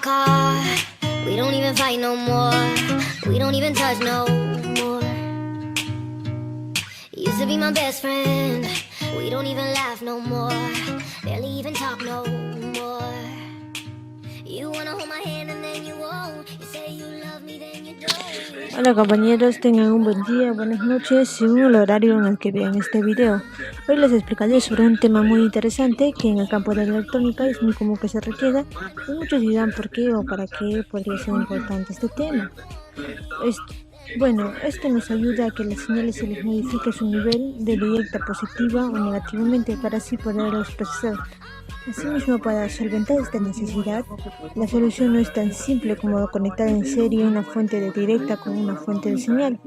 car. We don't even fight no more. We don't even touch no more. Used to be my best friend. We don't even laugh no more. Barely even talk no more. You wanna hold my hand and then you won't. You say you love me, then you don't. Hola compañeros, tengan un buen día, buenas noches, según el horario en el que vean este video. Hoy les explicaré sobre un tema muy interesante que en el campo de la electrónica es muy común que se requiera y muchos dirán por qué o para qué podría ser importante este tema. Esto nos ayuda a que las señales se les modifique su nivel de directa positiva o negativamente para así poderlos procesar. Asimismo, para solventar esta necesidad, la solución no es tan simple como conectar en serie una fuente de directa con una fuente de señal.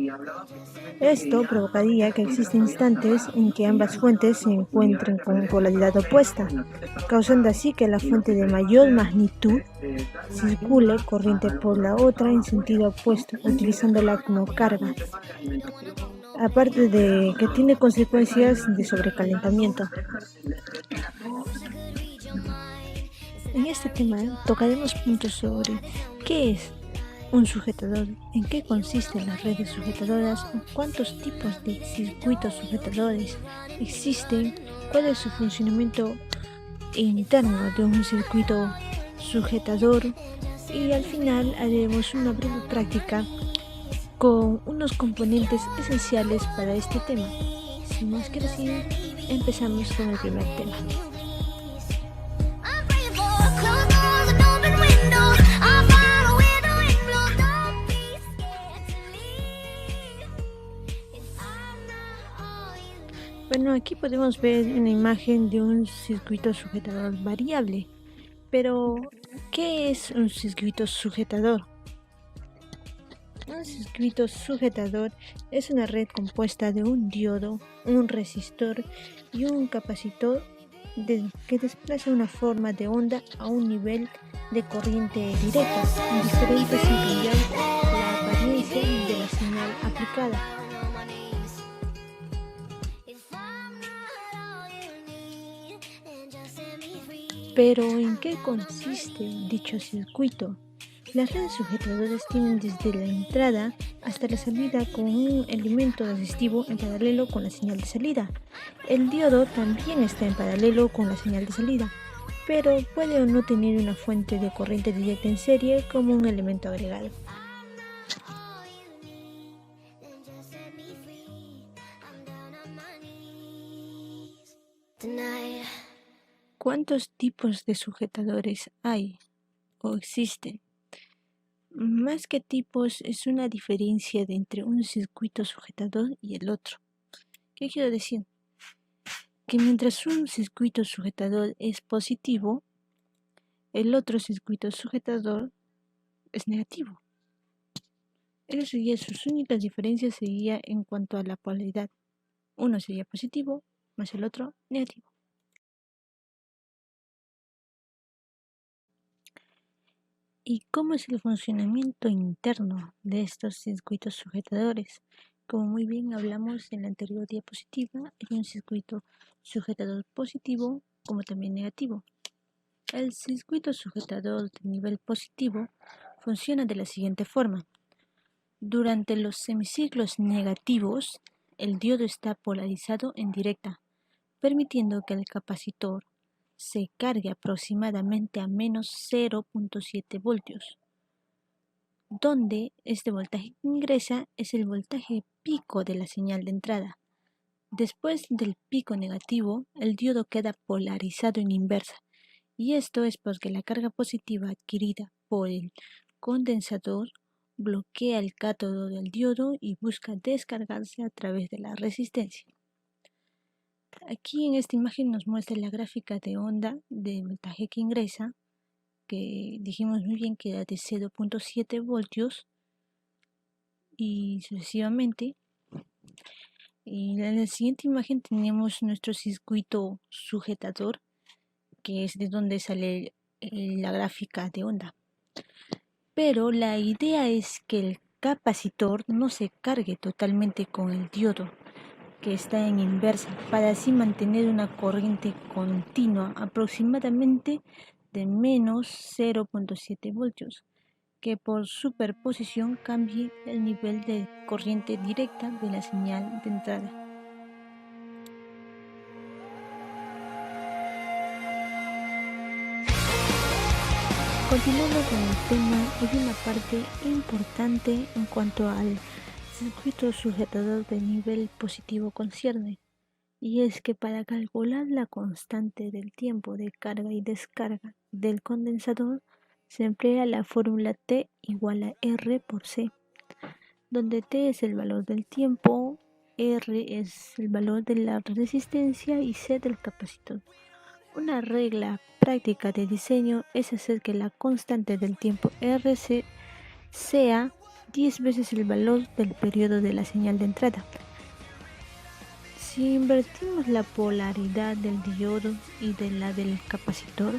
Esto provocaría que existen instantes en que ambas fuentes se encuentren con polaridad opuesta, causando así que la fuente de mayor magnitud circule corriente por la otra en sentido opuesto, utilizándola como carga. Aparte de que tiene consecuencias de sobrecalentamiento. En este tema tocaremos puntos sobre qué es un sujetador, en qué consisten las redes sujetadoras, cuántos tipos de circuitos sujetadores existen, cuál es su funcionamiento interno de un circuito sujetador y al final haremos una breve práctica con unos componentes esenciales para este tema. Sin más que decir, empezamos con el primer tema. Bueno, aquí podemos ver una imagen de un circuito sujetador variable. Pero, ¿qué es un circuito sujetador? Un circuito sujetador es una red compuesta de un diodo, un resistor y un capacitor que desplaza una forma de onda a un nivel de corriente directa, diferente sin cambiar la apariencia de la señal aplicada. Pero, ¿en qué consiste dicho circuito? Las redes sujetadoras tienen desde la entrada hasta la salida con un elemento resistivo en paralelo con la señal de salida. El diodo también está en paralelo con la señal de salida, pero puede o no tener una fuente de corriente directa en serie como un elemento agregado. ¿Cuántos tipos de sujetadores hay o existen? Más que tipos, es una diferencia entre un circuito sujetador y el otro. ¿Qué quiero decir? Que mientras un circuito sujetador es positivo, el otro circuito sujetador es negativo. Esas serían sus únicas diferencias sería en cuanto a la polaridad. Uno sería positivo, más el otro negativo. ¿Y cómo es el funcionamiento interno de estos circuitos sujetadores? Como muy bien hablamos en la anterior diapositiva, hay un circuito sujetador positivo como también negativo. El circuito sujetador de nivel positivo funciona de la siguiente forma. Durante los semiciclos negativos, el diodo está polarizado en directa, permitiendo que el capacitor se cargue aproximadamente a menos 0.7 voltios, donde este voltaje que ingresa es el voltaje pico de la señal de entrada. Después del pico negativo, el diodo queda polarizado en inversa, y esto es porque la carga positiva adquirida por el condensador bloquea el cátodo del diodo y busca descargarse a través de la resistencia. Aquí en esta imagen nos muestra la gráfica de onda de voltaje que ingresa, que dijimos muy bien que era de 0.7 voltios y sucesivamente. Y en la siguiente imagen tenemos nuestro circuito sujetador, que es de donde sale la gráfica de onda. Pero la idea es que el capacitor no se cargue totalmente con el diodo, que está en inversa, para así mantener una corriente continua aproximadamente de menos 0.7 voltios, que por superposición cambie el nivel de corriente directa de la señal de entrada. Continuando con el tema, hay una parte importante en cuanto al circuito sujetador de nivel positivo concierne, y es que para calcular la constante del tiempo de carga y descarga del condensador se emplea la fórmula T igual a R por C, donde T es el valor del tiempo, R es el valor de la resistencia y C del capacitor. Una regla práctica de diseño es hacer que la constante del tiempo RC sea 10 veces el valor del periodo de la señal de entrada. Si invertimos la polaridad del diodo y de la del capacitor,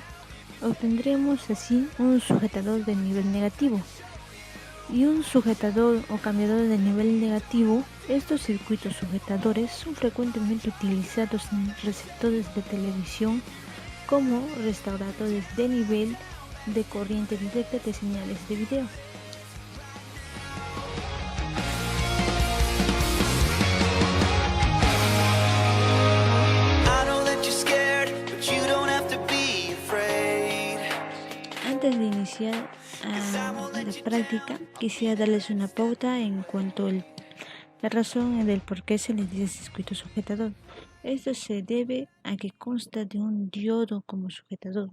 obtendremos así un sujetador de nivel negativo. Y un sujetador o cambiador de nivel negativo, estos circuitos sujetadores son frecuentemente utilizados en receptores de televisión como restauradores de nivel de corriente directa de señales de video. Antes de iniciar la práctica, quisiera darles una pauta en cuanto a la razón del por qué se les dice circuito sujetador. Esto se debe a que consta de un diodo como sujetador.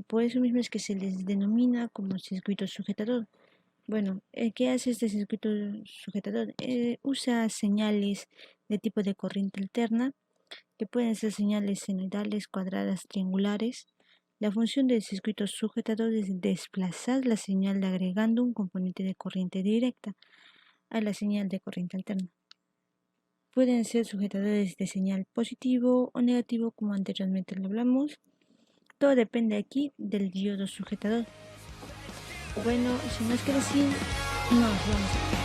Por eso mismo es que se les denomina como circuito sujetador. Bueno, ¿qué hace este circuito sujetador? Usa señales de tipo de corriente alterna, que pueden ser señales senoidales, cuadradas, triangulares. La función del circuito sujetador es desplazar la señal agregando un componente de corriente directa a la señal de corriente alterna. Pueden ser sujetadores de señal positivo o negativo, como anteriormente lo hablamos. Todo depende aquí del diodo sujetador. Bueno, sin más que decir, nos vamos a ver.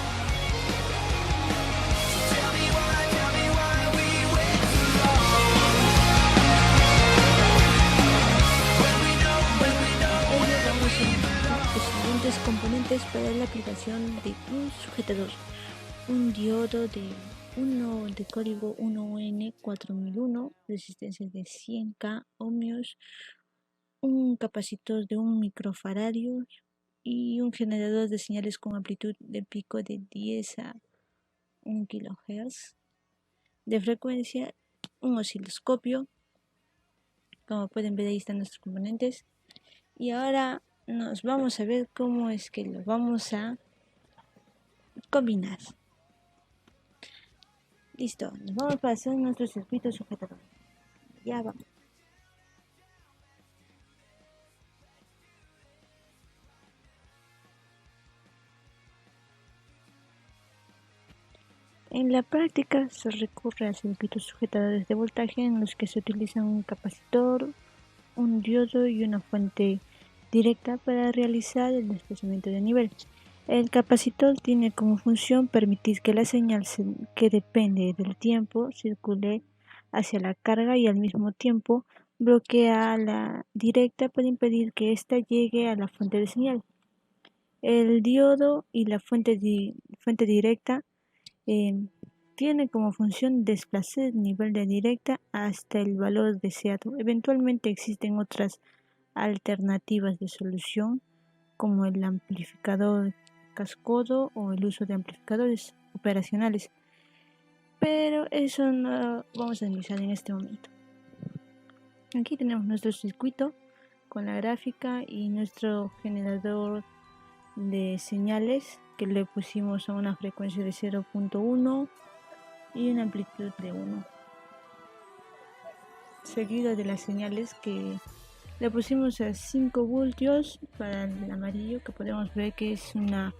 Los siguientes componentes para la aplicación de un sujetador: un diodo de código 1N4001, resistencia de 100K ohmios, un capacitor de 1 microfaradio y un generador de señales con amplitud de pico de 10 a 1 kHz de frecuencia, un osciloscopio. Como pueden ver, ahí están nuestros componentes. Y ahora nos vamos a ver cómo es que lo vamos a combinar. Listo, nos vamos a hacer nuestro circuito sujetador. Ya vamos. En la práctica se recurre a circuitos sujetadores de voltaje en los que se utiliza un capacitor, un diodo y una fuente directa para realizar el desplazamiento de nivel. El capacitor tiene como función permitir que la señal que depende del tiempo circule hacia la carga y al mismo tiempo bloquea la directa para impedir que ésta llegue a la fuente de señal. El diodo y la fuente directa tiene como función desplazar el nivel de directa hasta el valor deseado. Eventualmente existen otras alternativas de solución, como el amplificador cascodo o el uso de amplificadores operacionales, pero eso no vamos a analizar en este momento. Aquí tenemos nuestro circuito con la gráfica y nuestro generador de señales, que le pusimos a una frecuencia de 0.1 y una amplitud de 1, seguido de las señales que le pusimos a 5 voltios para el amarillo, que podemos ver que es una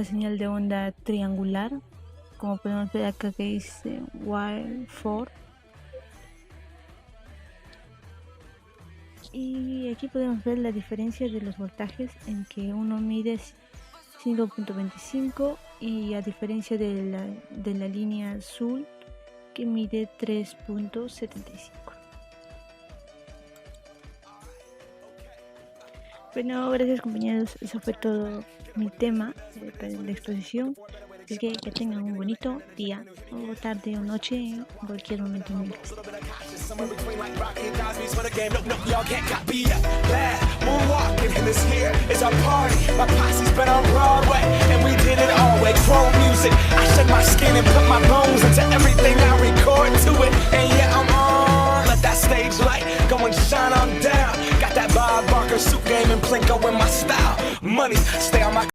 señal de onda triangular, como podemos ver acá que dice Y4. Y aquí podemos ver la diferencia de los voltajes, en que uno mide 5.25 y a diferencia de la línea azul, que mide 3.75. Bueno, gracias compañeros, eso fue todo mi tema de la exposición. Así que tengan un bonito día, o tarde o noche, en cualquier momento en mi vida. Somewhere between like Rocky and Cosby's for the game. No, y'all can't copy it. Bad moonwalking, and this here is our party. My posse's been on Broadway, and we did it all way. Chrome music, I shed my skin and put my bones into everything I record to it. And yeah, I'm on. Let that stage light go and shine on down. Got that Bob Barker suit game and Plinko in my style. Money, stay on my